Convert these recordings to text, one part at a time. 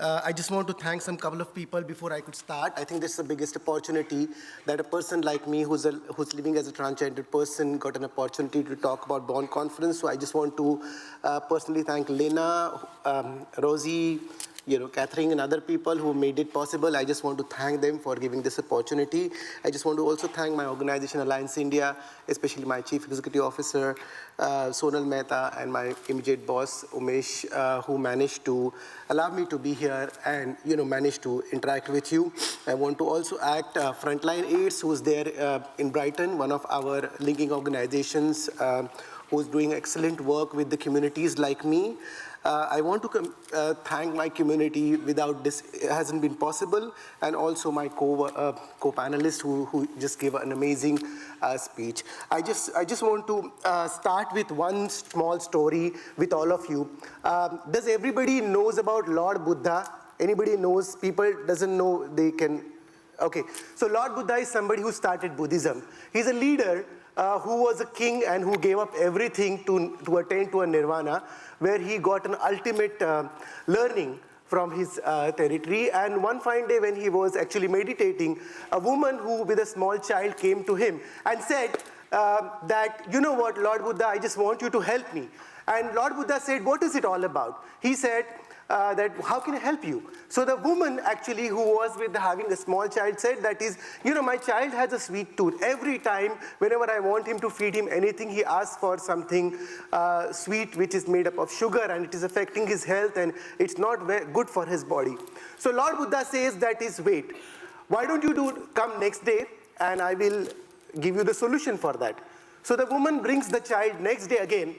I just want to thank some couple of people before I could start. I think this is the biggest opportunity that a person like me who's living as a transgender person got an opportunity to talk about Bond Conference. So I just want to personally thank Lena, Rosie, Catherine and other people who made it possible. I just want to thank them for giving this opportunity. I just want to also thank my organization, Alliance India, especially my Chief Executive Officer, Sonal Mehta, and my immediate boss, Umesh, who managed to allow me to be here and, managed to interact with you. I want to also act Frontline AIDS, who's there in Brighton, one of our linking organizations, who's doing excellent work with the communities like me. I want to thank my community. Without this, it hasn't been possible, and also my co-panelist who just gave an amazing speech. I just want to start with one small story with all of you. Does everybody knows about Lord Buddha? Anybody knows? People doesn't know, they can. Okay, so Lord Buddha is somebody who started Buddhism. He's a leader who was a king and who gave up everything to attain to a nirvana, where he got an ultimate learning from his territory. And one fine day when he was actually meditating, a woman who with a small child came to him and said that, you know what, Lord Buddha, I just want you to help me. And Lord Buddha said, what is it all about? He said, that how can I help you? So the woman actually who was with having a small child said that is, my child has a sweet tooth. Every time, whenever I want him to feed him anything, he asks for something sweet which is made up of sugar, and it is affecting his health and it's not very good for his body. So Lord Buddha says that is, wait, why don't you come next day and I will give you the solution for that. So the woman brings the child next day again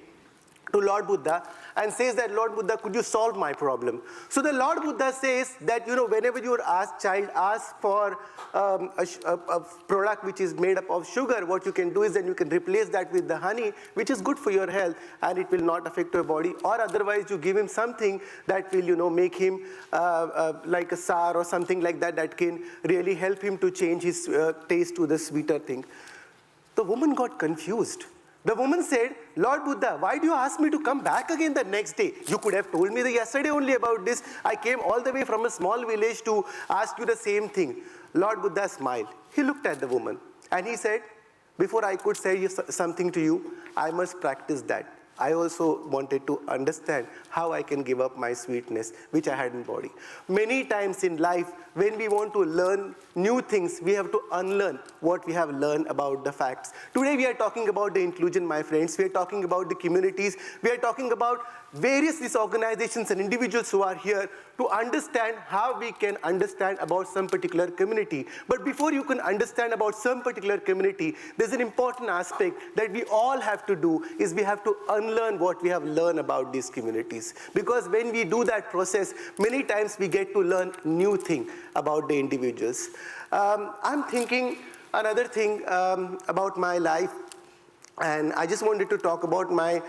to Lord Buddha and says that, Lord Buddha, could you solve my problem? So the Lord Buddha says that, whenever your child asks for a product which is made up of sugar, what you can do is then you can replace that with the honey, which is good for your health, and it will not affect your body. Or otherwise, you give him something that will, make him like a sour or something like that, that can really help him to change his taste to the sweeter thing. The woman got confused. The woman said, Lord Buddha, why do you ask me to come back again the next day? You could have told me yesterday only about this. I came all the way from a small village to ask you the same thing. Lord Buddha smiled. He looked at the woman and he said, before I could say something to you, I must practice that. I also wanted to understand how I can give up my sweetness, which I had in body. Many times in life, when we want to learn new things, we have to unlearn what we have learned about the facts. Today we are talking about the inclusion, my friends. We are talking about the communities. We are talking about various these organizations and individuals who are here to understand how we can understand about some particular community. But before you can understand about some particular community, there's an important aspect that we all have to do, is we have to unlearn what we have learned about these communities. Because when we do that process, many times we get to learn new things about the individuals. I'm thinking another thing about my life. And I just wanted to talk about my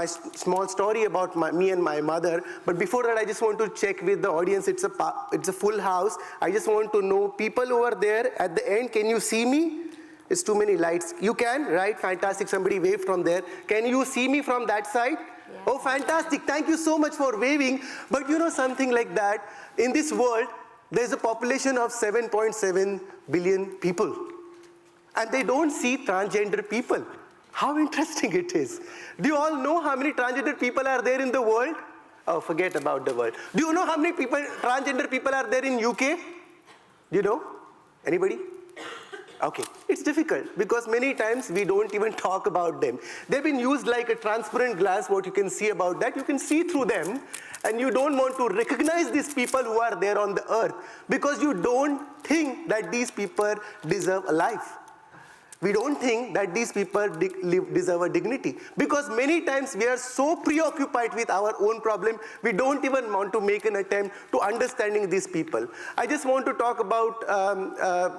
small story about me and my mother. But before that, I just want to check with the audience. It's a full house. I just want to know, people over there at the end, can you see me? It's too many lights. You can, right? Fantastic. Somebody wave from there. Can you see me from that side? Yeah. Oh, fantastic. Thank you so much for waving. But something like that, in this world, there's a population of 7.7 billion people. And they don't see transgender people. How interesting it is. Do you all know how many transgender people are there in the world? Oh, forget about the world. Do you know how many transgender people are there in UK? Do you know? Anybody? Okay, it's difficult because many times we don't even talk about them. They've been used like a transparent glass. What you can see about that, you can see through them, and you don't want to recognize these people who are there on the earth because you don't think that these people deserve a life. We don't think that these people deserve a dignity, because many times we are so preoccupied with our own problem, we don't even want to make an attempt to understanding these people. I just want to talk about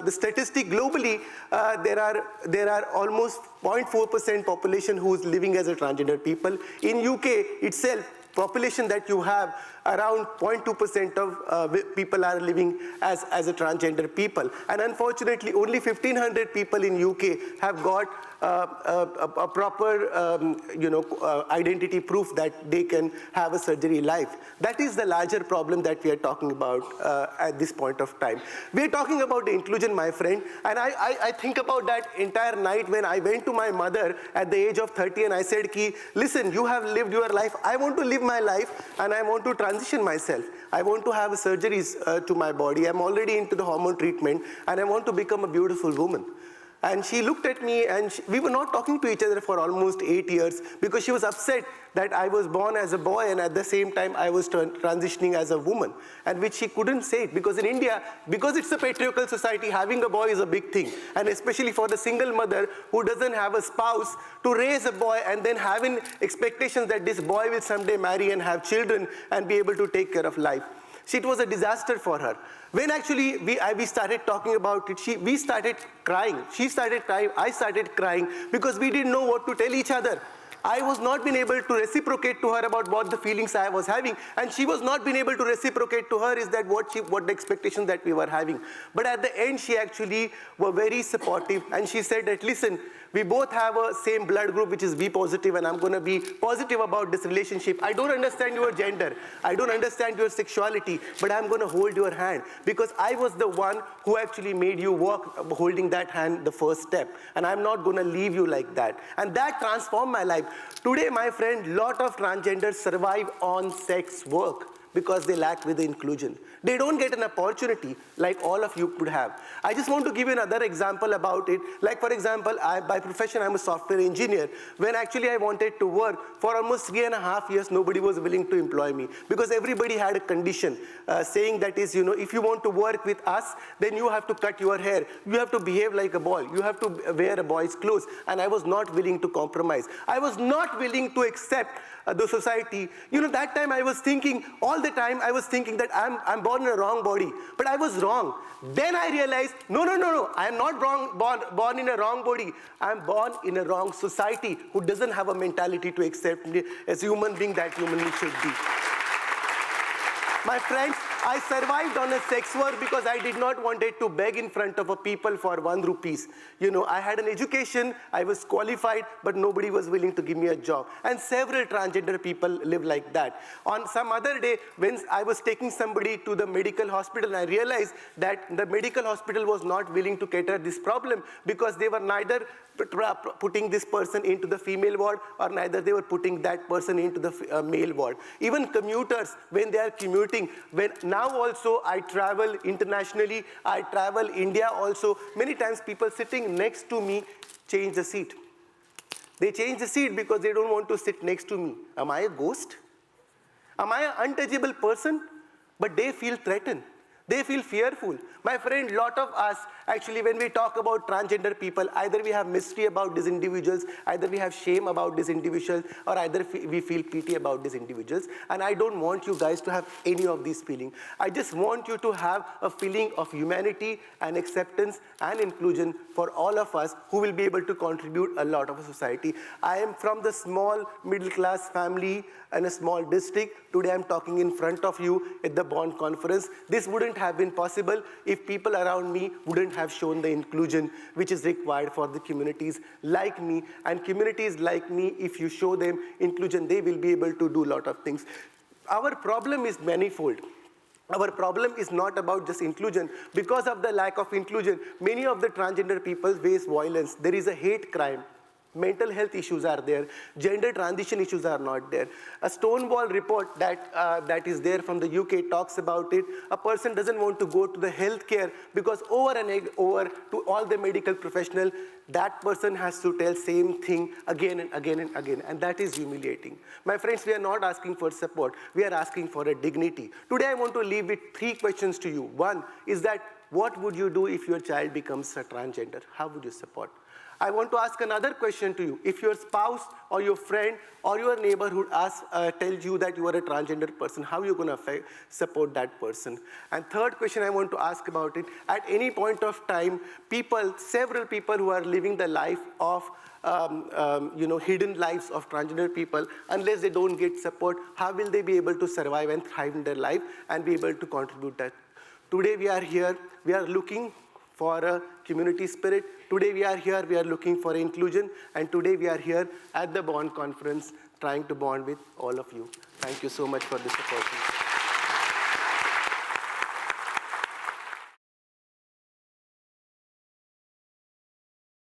the statistic globally. There are almost 0.4% population who is living as a transgender people. In UK itself, population that you have, around 0.2% of people are living as a transgender people. And unfortunately, only 1,500 people in UK have got a proper identity proof that they can have a surgery life. That is the larger problem that we are talking about at this point of time. We are talking about the inclusion, my friend, and I think about that entire night when I went to my mother at the age of 30 and I said, listen, you have lived your life, I want to live my life and I want to transition myself. I want to have surgeries to my body. I'm already into the hormone treatment and I want to become a beautiful woman. And she looked at me and we were not talking to each other for almost 8 years because she was upset that I was born as a boy and at the same time I was transitioning as a woman, and which she couldn't say it because in India, because it's a patriarchal society, having a boy is a big thing. And especially for the single mother who doesn't have a spouse to raise a boy and then having expectations that this boy will someday marry and have children and be able to take care of life. It was a disaster for her. When actually we started talking about it, we started crying. She started crying, I started crying because we didn't know what to tell each other. I was not being able to reciprocate to her about what the feelings I was having, and she was not being able to reciprocate to her is that what the expectation that we were having. But at the end, she actually were very supportive, and she said that, listen, we both have a same blood group, which is B positive, and I'm going to be positive about this relationship. I don't understand your gender. I don't understand your sexuality, but I'm going to hold your hand because I was the one who actually made you walk holding that hand the first step, and I'm not going to leave you like that. And that transformed my life. Today, my friend, lot of transgenders survive on sex work because they lack with the inclusion. They don't get an opportunity like all of you could have. I just want to give you another example about it. Like, for example, by profession, I'm a software engineer. When actually I wanted to work, for almost 3.5 years, nobody was willing to employ me because everybody had a condition saying that is, if you want to work with us, then you have to cut your hair. You have to behave like a boy. You have to wear a boy's clothes. And I was not willing to compromise. I was not willing to accept the society. That time I was thinking, all the time I was thinking that I'm born in a wrong body, but I was wrong. Then I realized, no, I am not born in a wrong body. I'm born in a wrong society who doesn't have a mentality to accept me as a human being that human being should be. My friends, I survived on a sex work because I did not want to beg in front of a people for 1 rupees. I had an education, I was qualified, but nobody was willing to give me a job. And several transgender people live like that. On some other day, when I was taking somebody to the medical hospital, I realized that the medical hospital was not willing to cater this problem because they were neither putting this person into the female ward or neither they were putting that person into the male ward. Even commuters, when they are commuting, now also I travel internationally, I travel India also, many times people sitting next to me change the seat. They change the seat because they don't want to sit next to me. Am I a ghost? Am I an untouchable person? But they feel threatened. They feel fearful. My friend, lot of us, actually, when we talk about transgender people, either we have mystery about these individuals, either we have shame about these individuals, or either we feel pity about these individuals. And I don't want you guys to have any of these feelings. I just want you to have a feeling of humanity and acceptance and inclusion for all of us who will be able to contribute a lot of a society. I am from the small middle-class family in a small district. Today I'm talking in front of you at the Bond conference. This wouldn't have been possible if people around me wouldn't have shown the inclusion which is required for the communities like me. And communities like me, if you show them inclusion, they will be able to do a lot of things. Our problem is manifold. Our problem is not about just inclusion. Because of the lack of inclusion, many of the transgender people face violence. There is a hate crime. Mental health issues are there. Gender transition issues are not there. A Stonewall report that is there from the UK talks about it. A person doesn't want to go to the healthcare because over and over to all the medical professionals, that person has to tell same thing again and again and again, and that is humiliating. My friends, we are not asking for support. We are asking for a dignity. Today I want to leave with 3 questions to you. One is that, what would you do if your child becomes a transgender? How would you support? I want to ask another question to you. If your spouse or your friend or your neighborhood tells you that you are a transgender person, how are you going to support that person? And third question I want to ask about it, at any point of time, several people who are living the life of hidden lives of transgender people, unless they don't get support, how will they be able to survive and thrive in their life and be able to contribute that? Today we are here, we are looking for a community spirit. Today we are here, we are looking for inclusion, and today we are here at the Bond Conference trying to bond with all of you. Thank you so much for this opportunity.